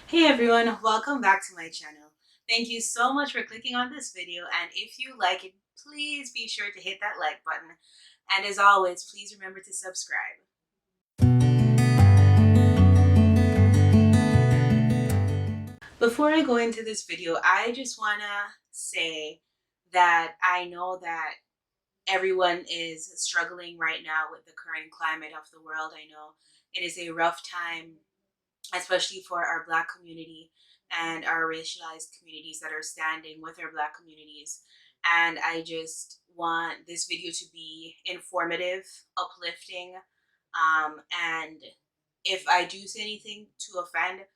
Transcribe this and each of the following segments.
Hey everyone, welcome back to my channel. Thank you so much for clicking on this video, and if you like it, please be sure to hit that like button. And as always, please remember to subscribe. Before I go into this video, I just want to say that I know that everyone is struggling right now with the current climate of the world. I know it is a rough time, especially for our Black community and our racialized communities that are standing with our Black communities. And I just want this video to be informative, uplifting, and if I do say anything to offend,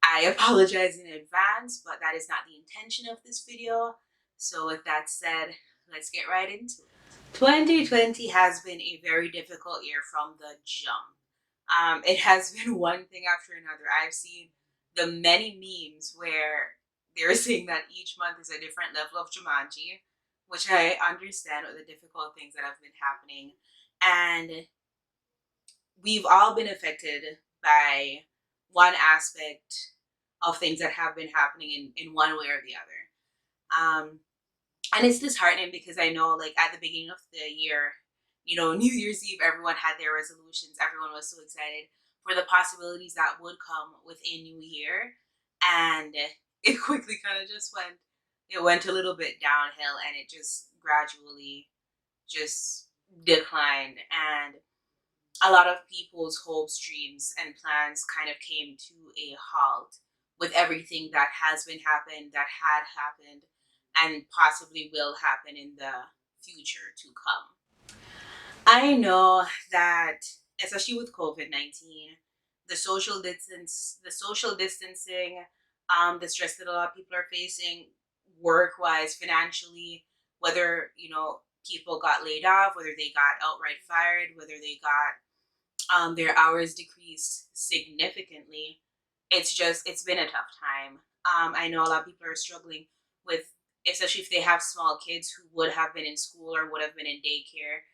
I apologize in advance, but that is not the intention of this video. So with that said, let's get right into it. 2020 has been a very difficult year from the jump. It has been one thing after another. I've seen the many memes where they're saying that each month is a different level of Jumanji, which I understand with the difficult things that have been happening. And we've all been affected by one aspect of things that have been happening in one way or the other. And it's disheartening because I know, like, at the beginning of the year, New Year's Eve, everyone had their resolutions. Everyone was so excited for the possibilities that would come with a new year. And it quickly kind of it went a little bit downhill, and it just gradually just declined. And a lot of people's hopes, dreams, and plans kind of came to a halt with everything that has been happened, that had happened, and possibly will happen in the future to come. I know that, especially with COVID-19, the social distancing, the stress that a lot of people are facing, work-wise, financially, whether people got laid off, whether they got outright fired, whether they got their hours decreased significantly. It's been a tough time. I know a lot of people are struggling with, especially if they have small kids who would have been in school or would have been in daycare,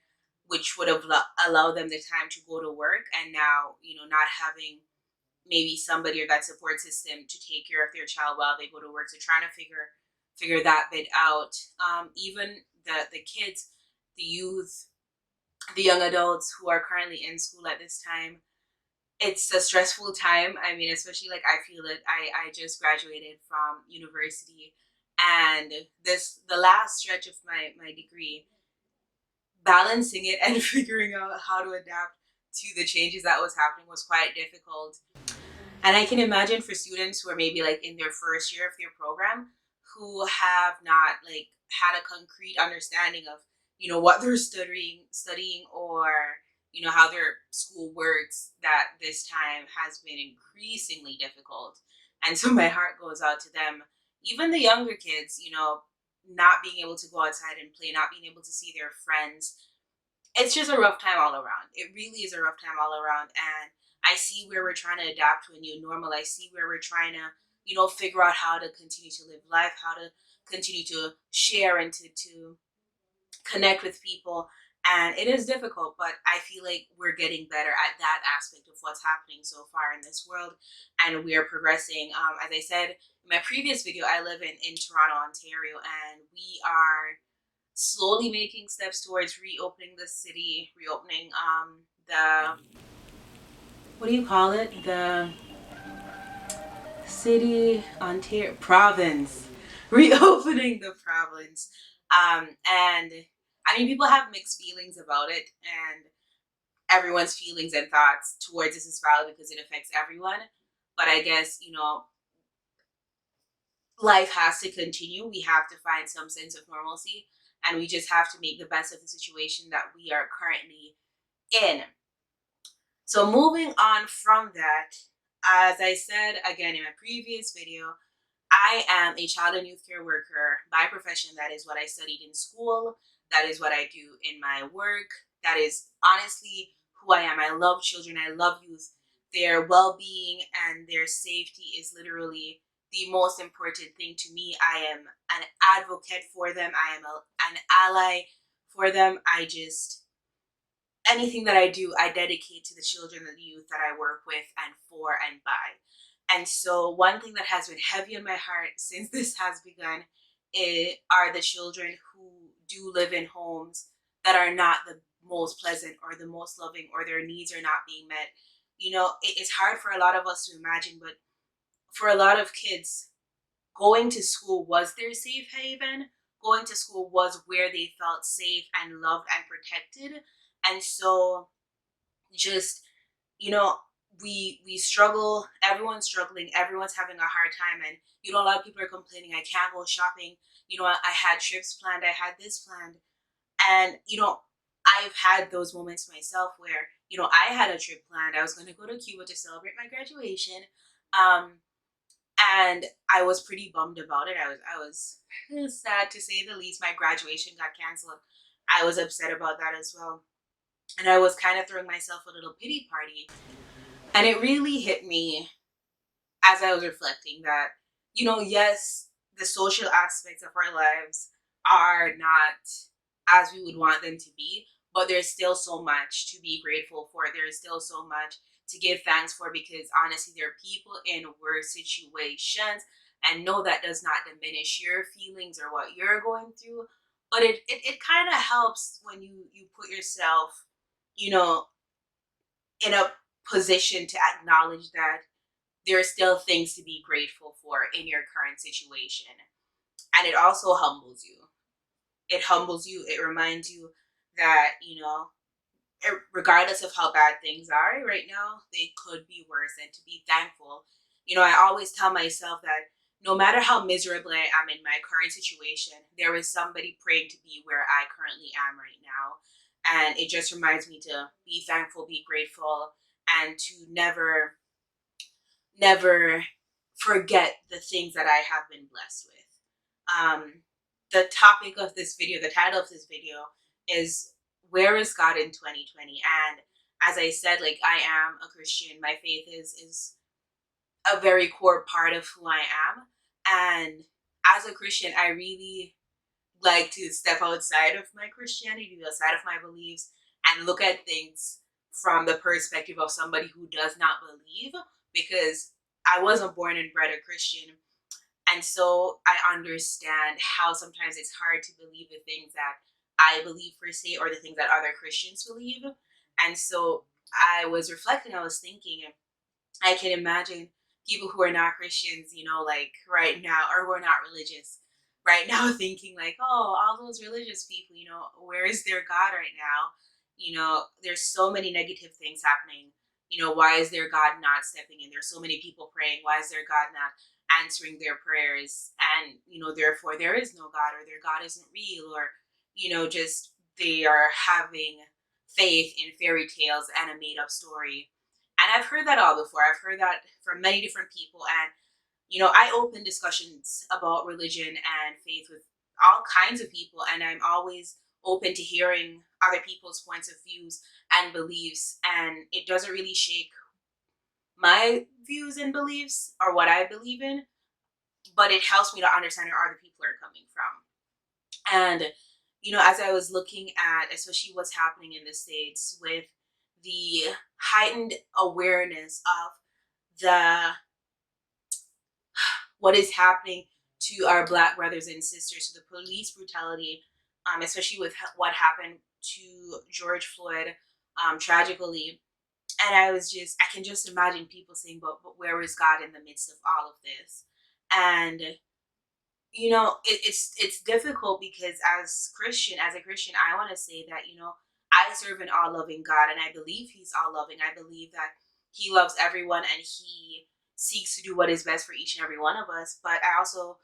which would have allowed them the time to go to work, and now not having maybe somebody or that support system to take care of their child while they go to work. So trying to figure that bit out. Even the kids, the youth, the young adults who are currently in school at this time, it's a stressful time. I mean, especially, like, I feel it. I just graduated from university, and this the last stretch of my degree, balancing it and figuring out how to adapt to the changes that was happening was quite difficult. And I can imagine for students who are maybe like in their first year of their program, who have not like had a concrete understanding of what they're studying, or how their school works, that this time has been increasingly difficult. And so my heart goes out to them. Even the younger kids, not being able to go outside and play, not being able to see their friends, it's just a rough time all around. It really is a rough time all around. And I see where we're trying to adapt to a new normal. I see where we're trying to, figure out how to continue to live life, how to continue to share and to connect with people. And it is difficult, but I feel like we're getting better at that aspect of what's happening so far in this world. And we are progressing. As I said in my previous video, I live in Toronto, Ontario, and we are slowly making steps towards reopening the city, reopening the, what do you call it? The city, Ontario, province, reopening the province. And I mean, people have mixed feelings about it, and everyone's feelings and thoughts towards this is valid because it affects everyone. But I guess, life has to continue. We have to find some sense of normalcy, and we just have to make the best of the situation that we are currently in. So moving on from that, as I said again in my previous video, I am a child and youth care worker by profession. That is what I studied in school. That is what I do in my work. That is honestly who I am. I love children. I love youth. Their well-being and their safety is literally the most important thing to me. I am an advocate for them. I am an ally for them. Anything that I do, I dedicate to the children and the youth that I work with and for and by. And so one thing that has been heavy on my heart since this has begun are the children who do live in homes that are not the most pleasant or the most loving, or their needs are not being met. It's hard for a lot of us to imagine, but for a lot of kids, going to school was their safe haven. Going to school was where they felt safe and loved and protected. And so just, you know, we struggle, everyone's struggling, everyone's having a hard time, and a lot of people are complaining, I can't go shopping. I had trips planned, I had this planned. And I've had those moments myself where I had a trip planned. I was going to go to Cuba to celebrate my graduation. um and I was pretty bummed about it. I was sad, to say the least. My graduation got canceled. I was upset about that as well, and I was kind of throwing myself a little pity party. And it really hit me as I was reflecting that, yes, the social aspects of our lives are not as we would want them to be, but there's still so much to be grateful for. There's still so much to give thanks for, because honestly, there are people in worse situations. And no, that does not diminish your feelings or what you're going through, but it kind of helps when you put yourself, you know, in a position to acknowledge that there are still things to be grateful for in your current situation. And it also humbles you. It humbles you. It reminds you that, regardless of how bad things are right now, they could be worse, and to be thankful. I always tell myself that no matter how miserable I am in my current situation, there is somebody praying to be where I currently am right now. And it just reminds me to be thankful, be grateful, and to never forget the things that I have been blessed with. The topic of this video, the title of this video is Where is God in 2020? And as I said, like, I am a Christian. My faith is a very core part of who I am. And as a Christian, I really like to step outside of my Christianity, outside of my beliefs, and look at things from the perspective of somebody who does not believe, because I wasn't born and bred a Christian. And so I understand how sometimes it's hard to believe the things that I believe per se, or the things that other Christians believe. And so I was reflecting, I was thinking, I can imagine people who are not Christians, like right now, or who are not religious right now, thinking like, oh, all those religious people, where is their God right now? There's so many negative things happening. Why is their God not stepping in? There's so many people praying. Why is their God not answering their prayers? And, therefore there is no God, or their God isn't real, or, just they are having faith in fairy tales and a made up story. And I've heard that all before. I've heard that from many different people. And, I open discussions about religion and faith with all kinds of people. And I'm always open to hearing other people's points of views and beliefs. And it doesn't really shake my views and beliefs or what I believe in, but it helps me to understand where other people are coming from. And, as I was looking at, especially what's happening in the States with the heightened awareness of the what is happening to our Black brothers and sisters, to the police brutality, especially with what happened to George Floyd, tragically. And I can just imagine people saying, but where is God in the midst of all of this? And it's difficult, because as a Christian, I want to say that I serve an all loving God, and I believe He's all loving. I believe that He loves everyone, and He seeks to do what is best for each and every one of us. But I also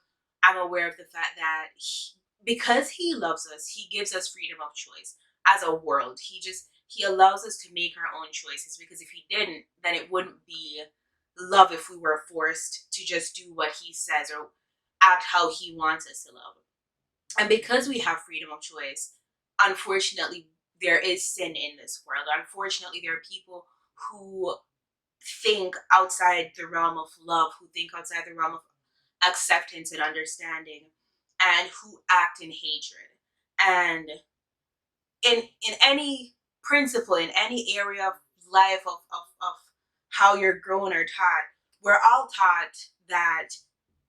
am aware of the fact that because He loves us, He gives us freedom of choice as a world. He allows us to make our own choices, because if He didn't, then it wouldn't be love if we were forced to just do what He says or act how He wants us to love. And because we have freedom of choice, unfortunately, there is sin in this world. Unfortunately, there are people who think outside the realm of love, who think outside the realm of acceptance and understanding, and who act in hatred. And in any principle, in any area of life, of how you're grown or taught, we're all taught that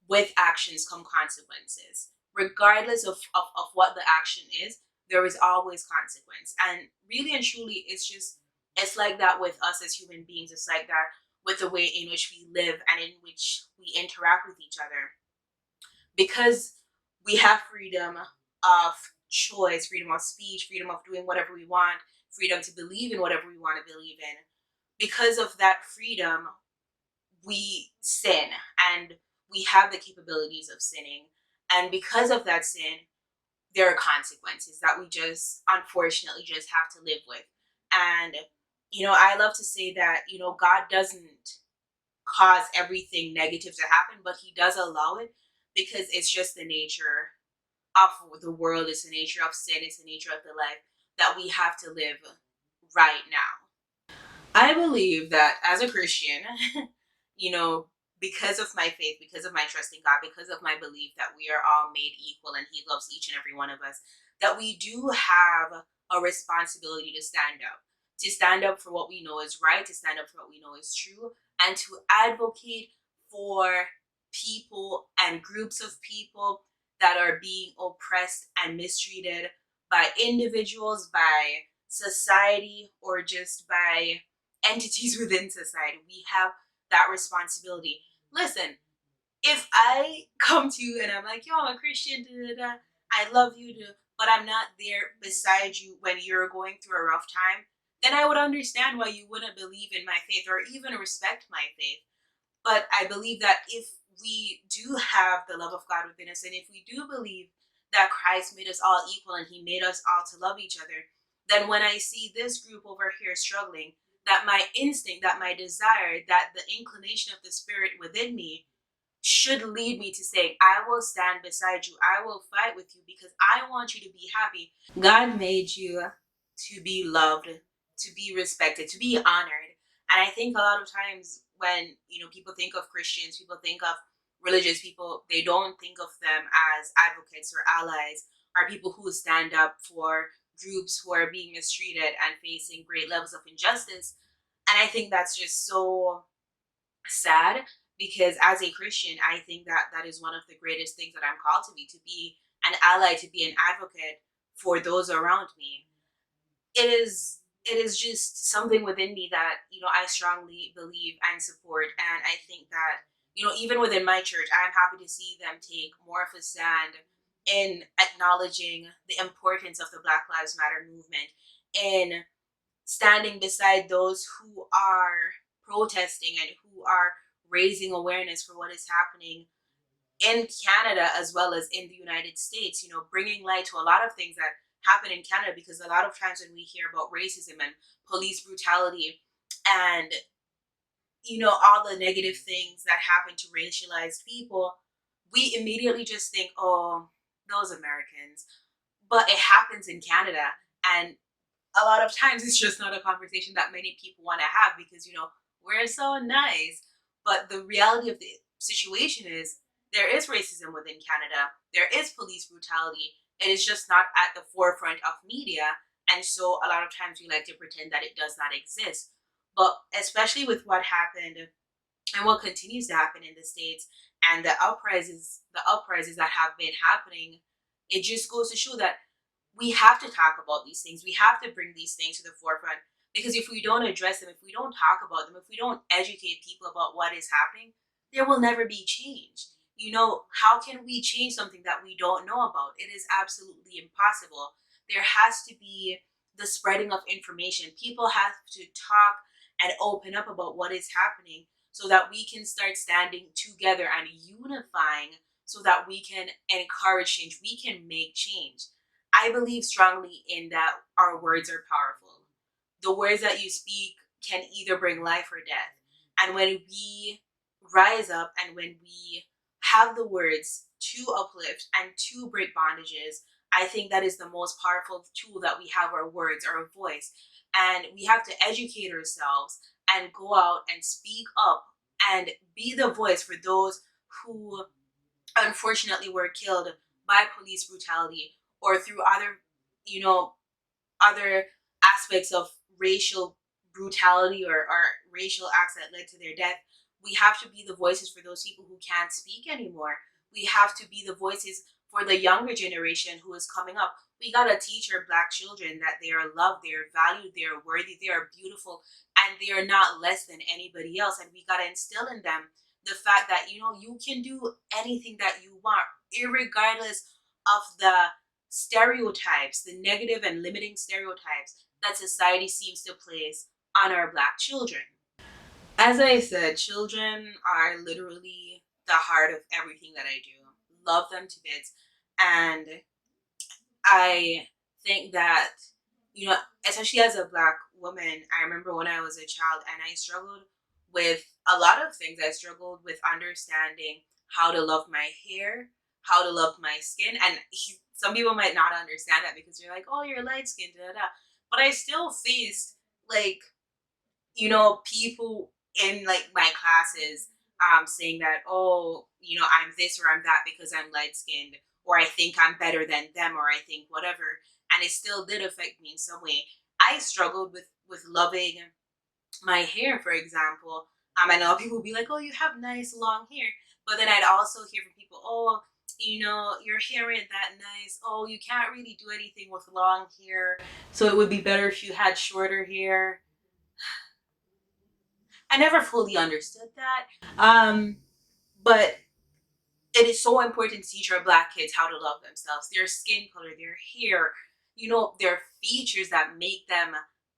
with actions come consequences. Regardless of what the action is, there is always consequence. And really and truly, it's like that with us as human beings. It's like that with the way in which we live and in which we interact with each other. Because we have freedom of choice, freedom of speech, freedom of doing whatever we want, freedom to believe in whatever we want to believe in. Because of that freedom, we sin and we have the capabilities of sinning. And because of that sin, there are consequences that we just unfortunately just have to live with. And, I love to say that, God doesn't cause everything negative to happen, but He does allow it because it's just the nature of the world, it's the nature of sin, it's the nature of the life that we have to live right now. I believe that as a Christian, you know, because of my faith, because of my trust in God, because of my belief that we are all made equal and He loves each and every one of us, that we do have a responsibility to stand up for what we know is right, to stand up for what we know is true, and to advocate for people and groups of people that are being oppressed and mistreated by individuals, by society, or just by entities within society. We have that responsibility. Listen, if I come to you and I'm like, yo, I'm a Christian, da, da, da, I love you, but I'm not there beside you when you're going through a rough time, then I would understand why you wouldn't believe in my faith or even respect my faith. But I believe that if we do have the love of God within us, and if we do believe that Christ made us all equal and He made us all to love each other, then when I see this group over here struggling, that my instinct, that my desire, that the inclination of the Spirit within me should lead me to say, I will stand beside you. I will fight with you because I want you to be happy. God made you to be loved, to be respected, to be honored. And I think a lot of times when, people think of Christians, people think of religious people, they don't think of them as advocates or allies or people who stand up for groups who are being mistreated and facing great levels of injustice. And I think that's just so sad because as a Christian, I think that that is one of the greatest things that I'm called to be an ally, to be an advocate for those around me. It is just something within me that I strongly believe and support, and I think that even within my church, I'm happy to see them take more of a stand in acknowledging the importance of the Black Lives Matter movement, in standing beside those who are protesting and who are raising awareness for what is happening in Canada as well as in the United States, bringing light to a lot of things that happen in Canada, because a lot of times when we hear about racism and police brutality and all the negative things that happen to racialized people, we immediately just think, oh, those Americans. But it happens in Canada, and a lot of times it's just not a conversation that many people want to have because we're so nice. But the reality of the situation is there is racism within Canada, there is police brutality. It is just not at the forefront of media, and so a lot of times we like to pretend that it does not exist. But especially with what happened and what continues to happen in the States, and the uprisings that have been happening, it just goes to show that we have to talk about these things. We have to bring these things to the forefront, because if we don't address them, if we don't talk about them, if we don't educate people about what is happening, there will never be change. How can we change something that we don't know about? It is absolutely impossible. There has to be the spreading of information. People have to talk and open up about what is happening so that we can start standing together and unifying so that we can encourage change. We can make change. I believe strongly in that our words are powerful. The words that you speak can either bring life or death. And when we rise up and when we have the words to uplift and to break bondages, I think that is the most powerful tool that we have, our words, our voice. And we have to educate ourselves and go out and speak up and be the voice for those who unfortunately were killed by police brutality or through other, you know, other aspects of racial brutality or racial acts that led to their death. We have to be the voices for those people who can't speak anymore. We have to be the voices for the younger generation who is coming up. We gotta teach our black children that they are loved, they are valued, they are worthy, they are beautiful, and they are not less than anybody else. And we gotta instill in them the fact that you can do anything that you want, irregardless of the stereotypes, the negative and limiting stereotypes that society seems to place on our black children. As I said, children are literally the heart of everything that I do. Love them to bits. And I think that, you know, especially as a black woman, I remember when I was a child and I struggled with a lot of things. I struggled with understanding how to love my hair, how to love my skin. And some people might not understand that because you're like, oh, you're light skinned, da da da. But I still faced like people in like my classes saying that, oh, I'm this or I'm that because I'm light skinned, or I think I'm better than them, or I think whatever. And it still did affect me in some way. I struggled with loving my hair, for example. I know people will be like, oh, you have nice long hair. But then I'd also hear from people, oh, your hair ain't that nice. Oh, you can't really do anything with long hair. So it would be better if you had shorter hair. I never fully understood that. But it is so important to teach our black kids how to love themselves, their skin color, their hair, their features that make them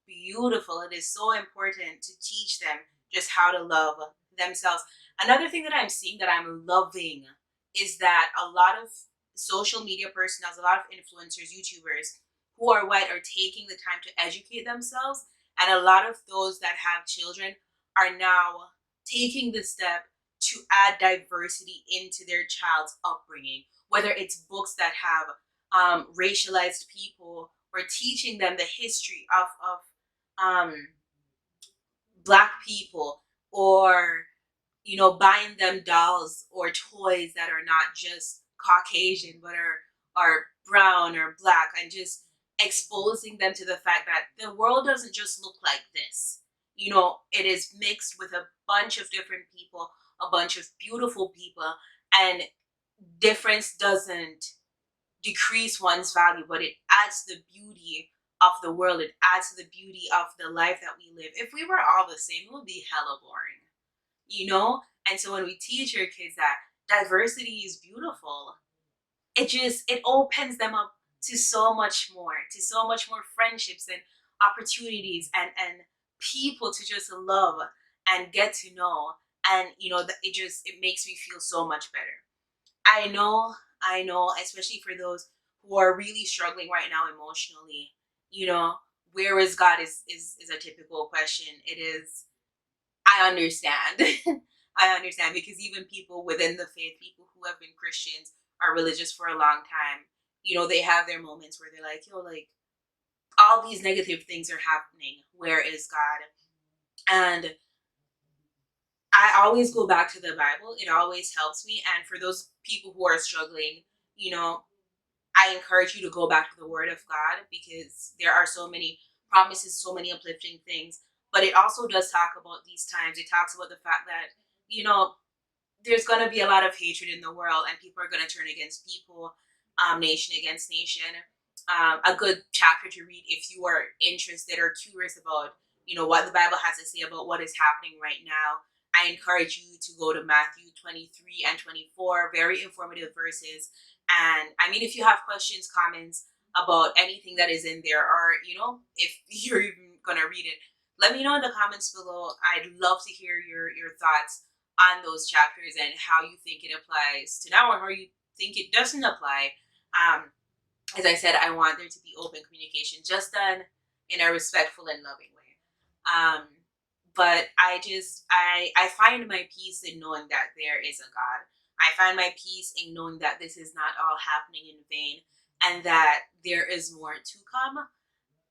beautiful. It is so important to teach them just how to love themselves. Another thing that I'm seeing that I'm loving is that a lot of social media personnel, a lot of influencers, YouTubers who are white are taking the time to educate themselves. And a lot of those that have children are now taking the step to add diversity into their child's upbringing, whether it's books that have racialized people, or teaching them the history of black people, or buying them dolls or toys that are not just Caucasian but are brown or black, and just exposing them to the fact that the world doesn't just look like this. It is mixed with a bunch of different people, a bunch of beautiful people, and difference doesn't decrease one's value, but it adds to the beauty of the world. It adds to the beauty of the life that we live. If we were all the same, it would be hella boring, you know? And so when we teach our kids that diversity is beautiful, it opens them up to so much more friendships and opportunities, and people to just love and get to know. And that it makes me feel so much better. I know, especially for those who are really struggling right now emotionally, you know, where is God is a typical question. It is, I understand. I understand, because even people within the faith, people who have been Christians, are religious for a long time, they have their moments where they're like, like, all these negative things are happening. Where is God? And I always go back to the Bible. It always helps me. And for those people who are struggling, you know, I encourage you to go back to the Word of God, because there are so many promises, so many uplifting things. But it also does talk about these times. It talks about the fact that, there's going to be a lot of hatred in the world, and people are going to turn against people, nation against nation. A good chapter to read if you are interested or curious about, what the Bible has to say about what is happening right now. I encourage you to go to Matthew 23 and 24, very informative verses. And I mean, if you have questions, comments about anything that is in there, or, if you're even going to read it, let me know in the comments below. I'd love to hear your thoughts on those chapters and how you think it applies to now, or how you think it doesn't apply. As I said, I want there to be open communication, just done in a respectful and loving way. But I find my peace in knowing that there is a God. I find my peace in knowing that this is not all happening in vain, and that there is more to come.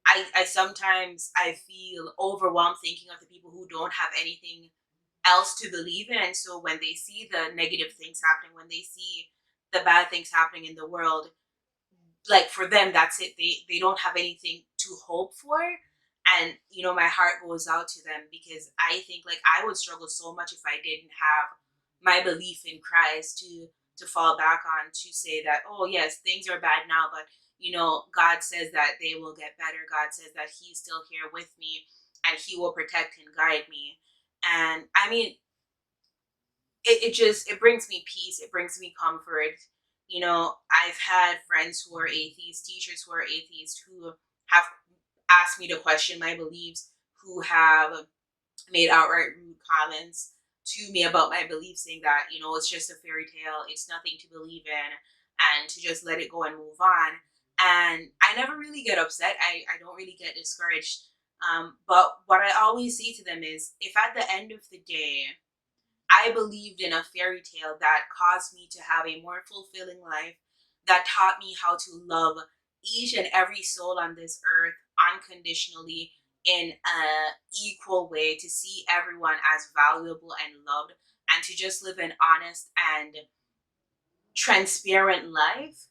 I sometimes I feel overwhelmed thinking of the people who don't have anything else to believe in. And so when they see the negative things happening, when they see the bad things happening in the world, like, for them, that's it. They don't have anything to hope for. And my heart goes out to them, because I think like I would struggle so much if I didn't have my belief in Christ to fall back on, to say that, oh yes, things are bad now, but God says that they will get better. God says that He's still here with me, and He will protect and guide me. And I mean, it brings me peace. It brings me comfort. I've had friends who are atheists, teachers who are atheists, who have asked me to question my beliefs, who have made outright rude comments to me about my beliefs, saying that, it's just a fairy tale, it's nothing to believe in, and to just let it go and move on. And I never really get upset. I don't really get discouraged. But what I always say to them is, if at the end of the day I believed in a fairy tale that caused me to have a more fulfilling life, that taught me how to love each and every soul on this earth unconditionally, in a equal way, to see everyone as valuable and loved, and to just live an honest and transparent life,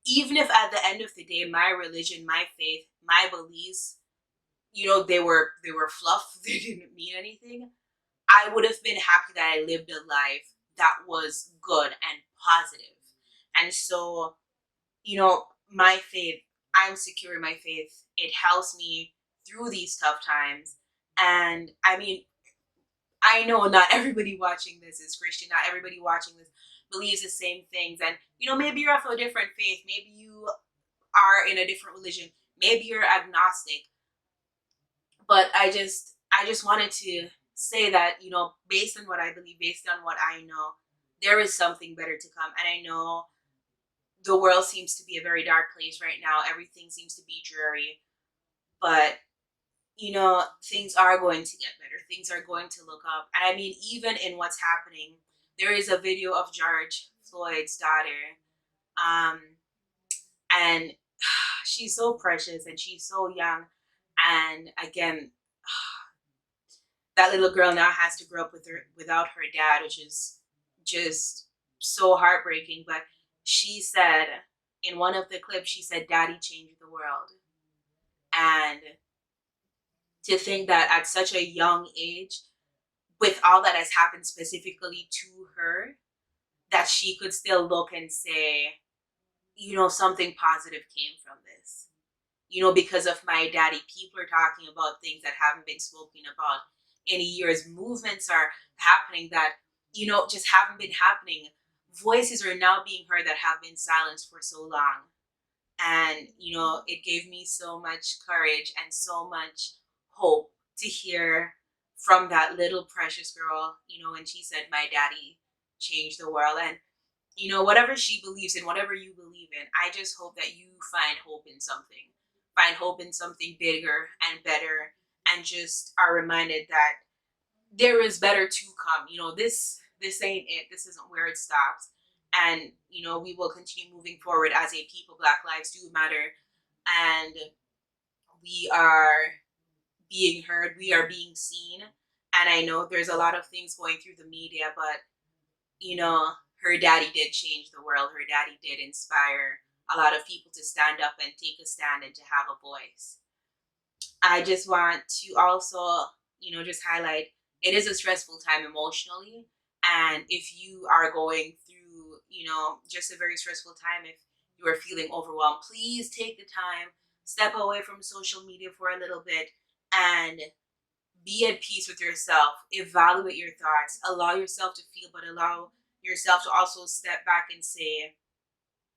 even if at the end of the day my religion, my faith, my beliefs, they were fluff, they didn't mean anything, I would have been happy that I lived a life that was good and positive. And so, my faith, I'm secure in my faith. It helps me through these tough times. And I mean, I know not everybody watching this is Christian, not everybody watching this believes the same things. And, maybe you're of a different faith, maybe you are in a different religion, maybe you're agnostic, but I just wanted to say that, based on what I believe, based on what I know, there is something better to come. And I know the world seems to be a very dark place right now. Everything seems to be dreary, but things are going to get better. Things are going to look up. And I mean, even in what's happening, there is a video of George Floyd's daughter, um and she's so precious and she's so young. And again, that little girl now has to grow up without her dad, which is just so heartbreaking. But she said, in one of the clips, she said, "Daddy changed the world." And to think that at such a young age, with all that has happened specifically to her, that she could still look and say, something positive came from this. Because of my daddy, people are talking about things that haven't been spoken about in years. Movements are happening that, just haven't been happening. Voices are now being heard that have been silenced for so long. And, it gave me so much courage and so much hope to hear from that little precious girl, when she said, "My daddy changed the world." And, whatever she believes in, whatever you believe in, I just hope that you find hope in something. Find hope in something bigger and better, and just are reminded that there is better to come. This ain't it. This isn't where it stops. And, we will continue moving forward as a people. Black lives do matter. And we are being heard. We are being seen. And I know there's a lot of things going through the media, but her daddy did change the world. Her daddy did inspire a lot of people to stand up and take a stand and to have a voice. I just want to also, just highlight, it is a stressful time emotionally. And if you are going through, just a very stressful time, if you are feeling overwhelmed, please take the time, step away from social media for a little bit, and be at peace with yourself. Evaluate your thoughts. Allow yourself to feel, but allow yourself to also step back and say,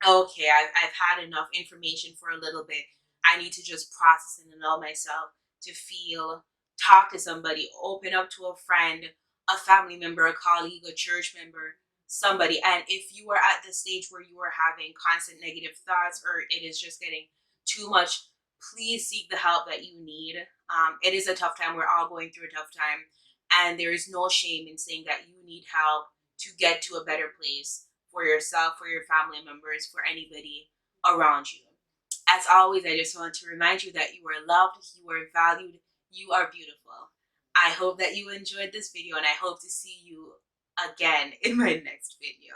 okay, I've had enough information for a little bit. I need to just process and allow myself to feel, talk to somebody, open up to a friend, a family member, a colleague, a church member, somebody. And if you are at the stage where you are having constant negative thoughts, or it is just getting too much, please seek the help that you need. It is a tough time. We're all going through a tough time. And there is no shame in saying that you need help to get to a better place for yourself, for your family members, for anybody around you. As always, I just want to remind you that you are loved, you are valued, you are beautiful. I hope that you enjoyed this video, and I hope to see you again in my next video.